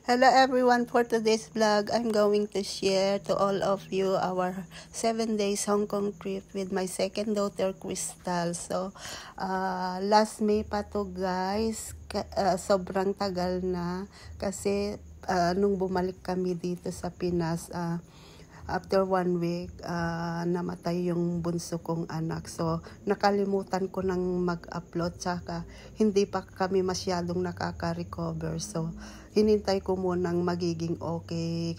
Hello everyone, for today's vlog, I'm going to share to all of you our 7 days Hong Kong trip with my second daughter, Crystal. So, last May pa to guys, sobrang tagal na kasi nung bumalik kami dito sa Pinas, after 1 week, namatay yung bunso kong anak. So, nakalimutan ko nang mag-upload. Tsaka, hindi pa kami masyadong nakaka-recover. So, hinintay ko munang magiging okay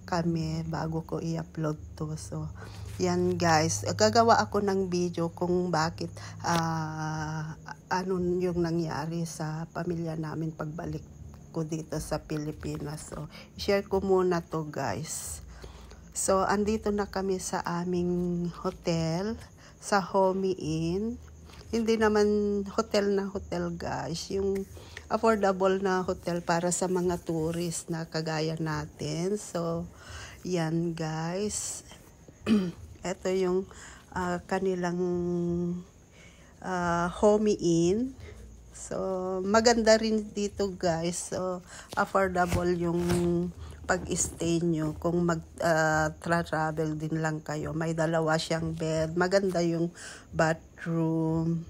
kami bago ko i-upload to. So, yan guys. Gagawa ako ng video kung bakit ano yung nangyari sa pamilya namin pagbalik ko dito sa Pilipinas. So, share ko muna to guys. So, andito na kami sa aming hotel, sa Homey Inn. Hindi naman hotel na hotel guys, yung affordable na hotel para sa mga tourist na kagaya natin. So, yan guys. Ito yung kanilang Homey Inn. So, maganda rin dito guys. So, affordable yung pag-stay nyo kung mag-travel din lang kayo. May dalawa siyang bed. Maganda yung bathroom.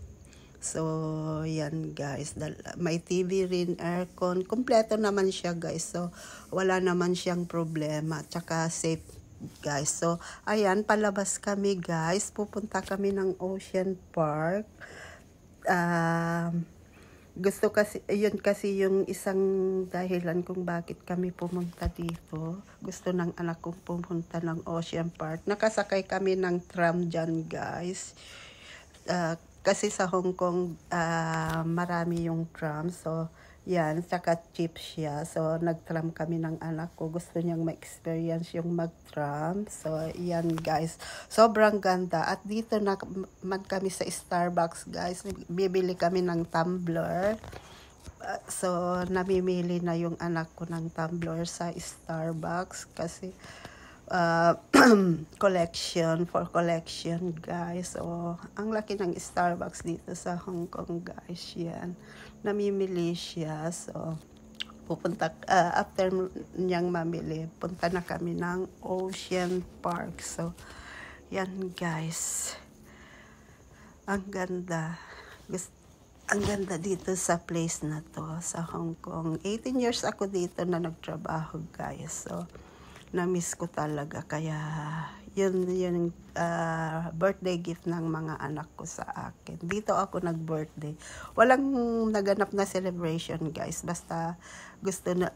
So, yan guys. May TV rin, aircon. Kompleto naman siya guys. So, wala naman siyang problema. Tsaka safe guys. So, ayan, palabas kami guys. Pupunta kami ng Ocean Park. Gusto kasi, yun kasi yung isang dahilan kung bakit kami pumunta dito. Gusto ng anak kong pumunta ng Ocean Park. Nakasakay kami ng tram dyan guys. Kasi sa Hong Kong, marami yung tram. So, yan, saka cheap siya. So, nag-tram kami ng anak ko. Gusto niyang ma-experience yung mag-tram. So, yan guys. Sobrang ganda. At dito naman kami sa Starbucks guys. Bibili kami ng tumbler. So, namimili na yung anak ko ng tumbler sa Starbucks. Kasi, collection guys. So, ang laki ng Starbucks dito sa Hong Kong guys. Yan. Namimili siya. So, pupunta, after niyang mamili, punta na kami ng Ocean Park. So, yan guys. Ang ganda. Ang ganda dito sa place na to, sa Hong Kong. 18 years ako dito na nagtrabaho guys. So, na-miss ko talaga. Kaya, yun yung birthday gift ng mga anak ko sa akin. Dito ako nag-birthday. Walang naganap na celebration guys. Basta gusto na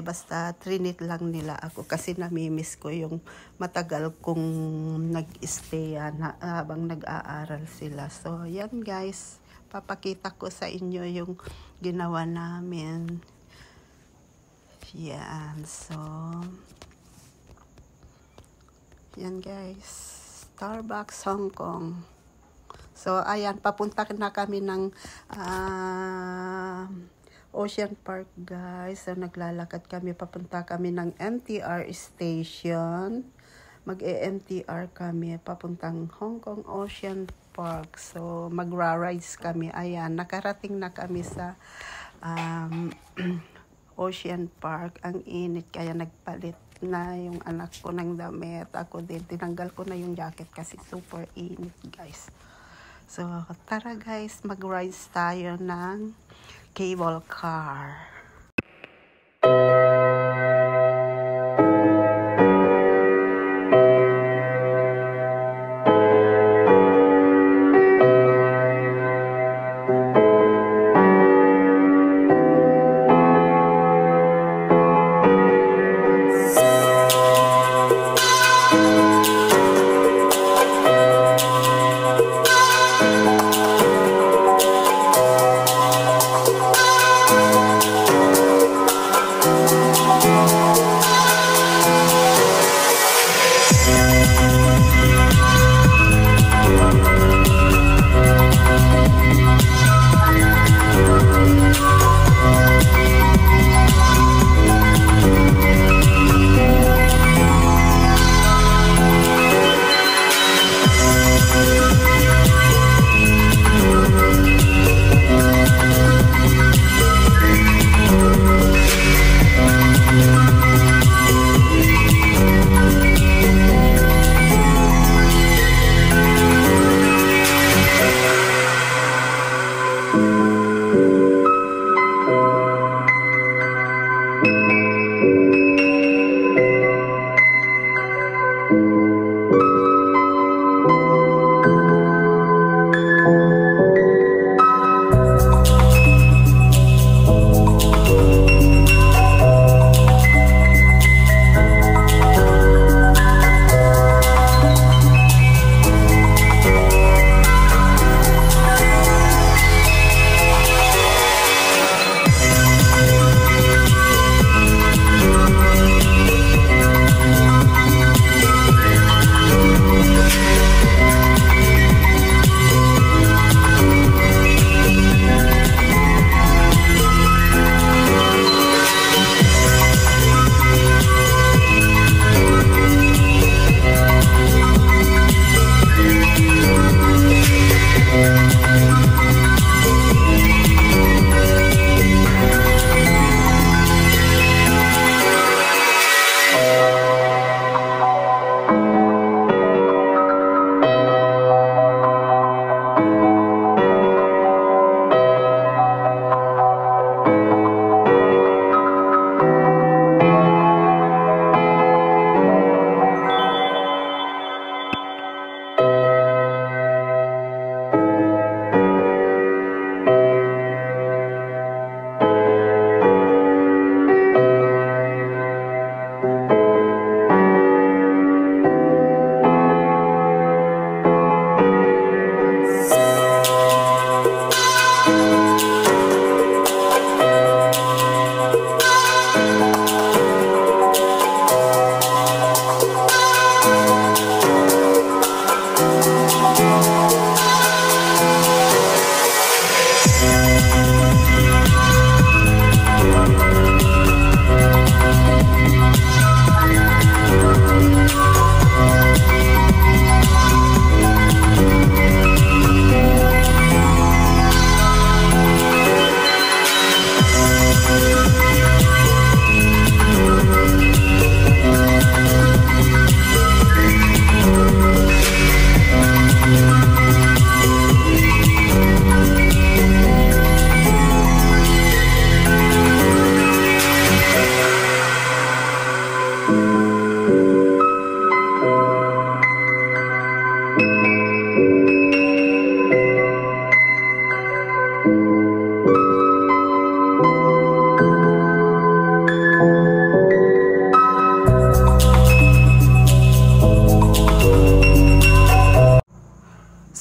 basta trinit lang nila ako kasi nami-miss ko yung matagal kong nag-stay habang nag-aaral sila. So, yan guys. Papakita ko sa inyo yung ginawa namin. Yan. So, yan guys. Starbucks Hong Kong. So, ayan, papunta na kami ng Ocean Park guys. So, naglalakad kami. Papunta kami ng MTR station. Mag-MTR kami. Papuntang Hong Kong Ocean Park. So, magra-rides kami. Ayan, nakarating na kami sa Ocean Park. Ang init, kaya nagpalit na yung anak ko ng damit. Ako din, tinanggal ko na yung jacket kasi super init guys. So, tara guys, mag-rides tayo ng cable car.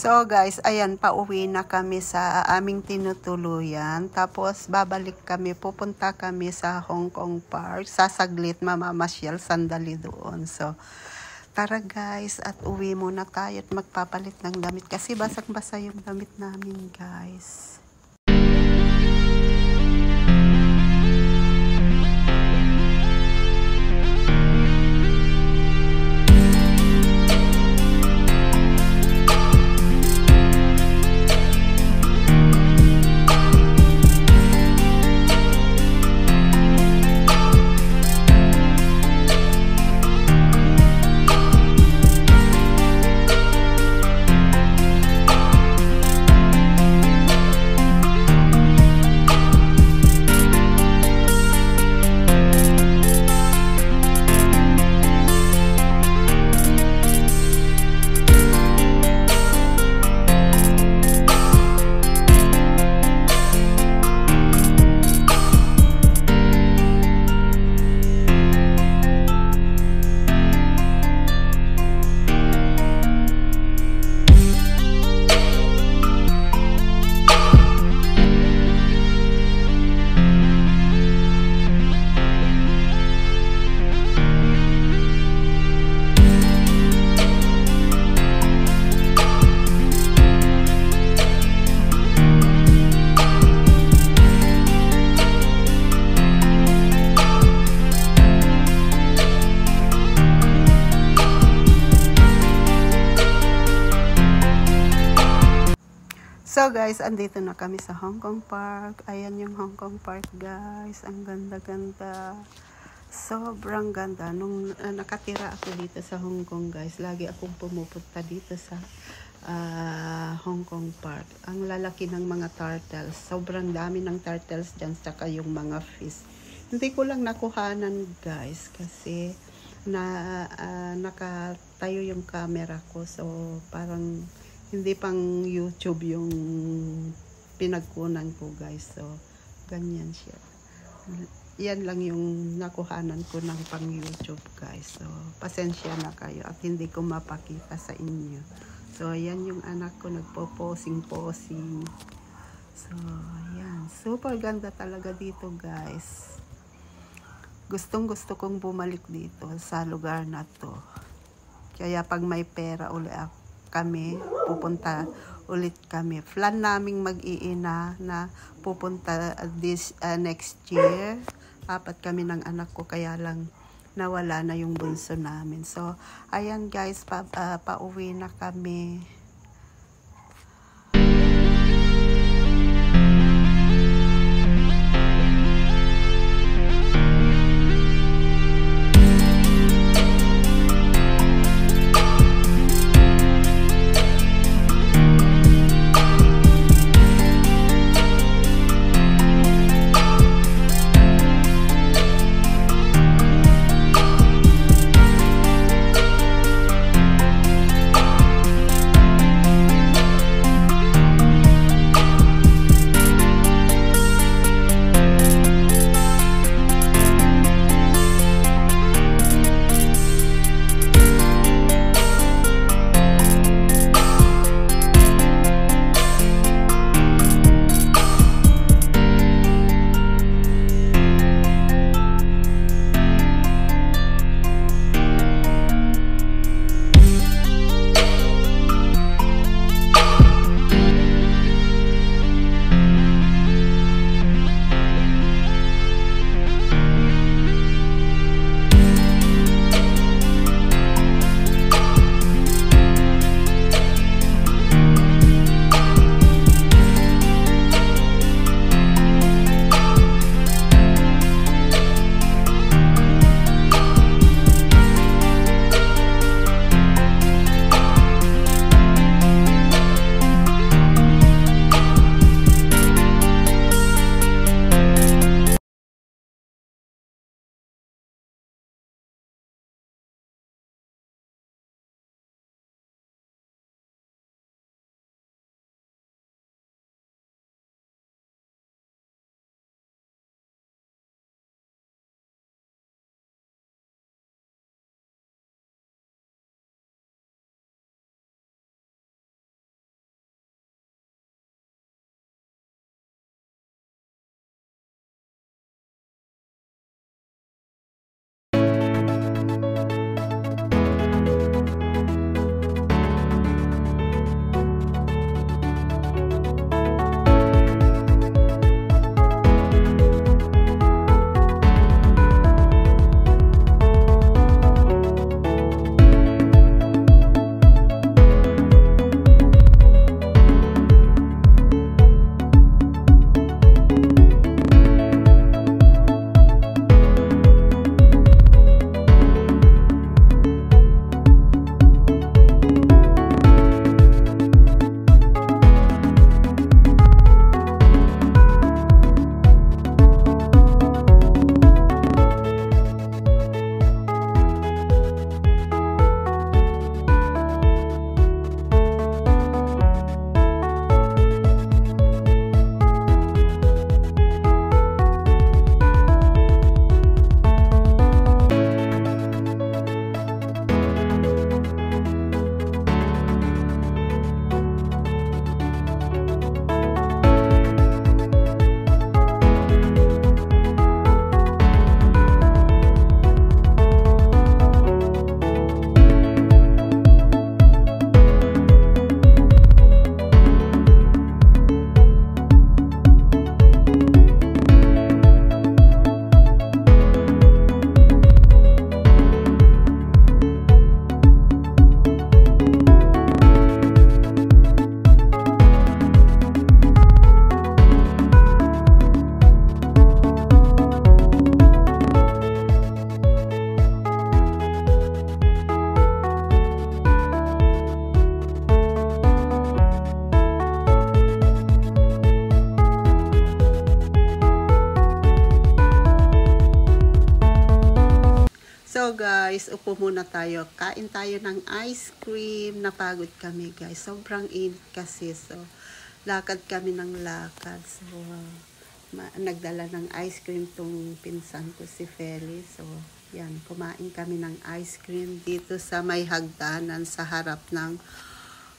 So guys, ayan, pauwi na kami sa aming tinutuluyan. Tapos babalik kami, pupunta kami sa Hong Kong Park. Sasaglit, mamamasyal, sandali doon. So, tara guys, at uwi muna tayo at magpapalit ng damit. Kasi basang-basa yung damit namin guys. So guys, andito na kami sa Hong Kong Park. Ayan yung Hong Kong Park guys. Ang ganda-ganda. Sobrang ganda. Nung nakatira ako dito sa Hong Kong guys, lagi akong pumupunta dito sa Hong Kong Park. Ang lalaki ng mga turtles. Sobrang dami ng turtles dyan. Saka yung mga fish. Hindi ko lang nakuhanan guys. Kasi nakatayo yung camera ko. So parang hindi pang YouTube yung pinagkunan ko guys. So, ganyan siya. Yan lang yung nakuhanan ko ng pang YouTube guys. So, pasensya na kayo at hindi ko mapakita sa inyo. So, yan yung anak ko nagpo-posing-posing. So, yan. Super ganda talaga dito guys. Gustong-gusto kong bumalik dito sa lugar na to. Kaya pag may pera ulit kami, pupunta ulit kami. Plan naming mag-iina na pupunta this next year. 4 kami ng anak ko, kaya lang nawala na yung bunso namin. So, ayan guys, pauwi na kami. So guys, upo muna tayo. Kain tayo ng ice cream. Napagod kami guys. Sobrang init kasi. So, lakad kami ng lakad. So, nagdala ng ice cream tong pinsan ko si Feli. So, yan. Kumain kami ng ice cream dito sa may hagdanan sa harap ng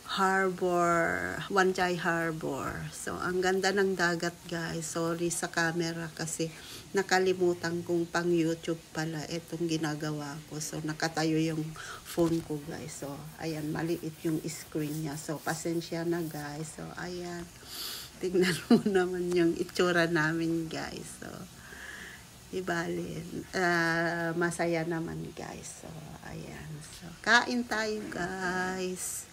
Harbor, Wanjai Harbor. So, ang ganda ng dagat guys. Sorry sa camera kasi nakalimutan kong pang YouTube pala itong ginagawa ko. So, nakatayo yung phone ko guys. So, ayan, maliit yung screen niya. So, pasensya na guys. So, ayan. Tignan mo naman yung itsura namin guys. So, ibalin. Masaya naman guys. So, ayan. So, kain tayo guys.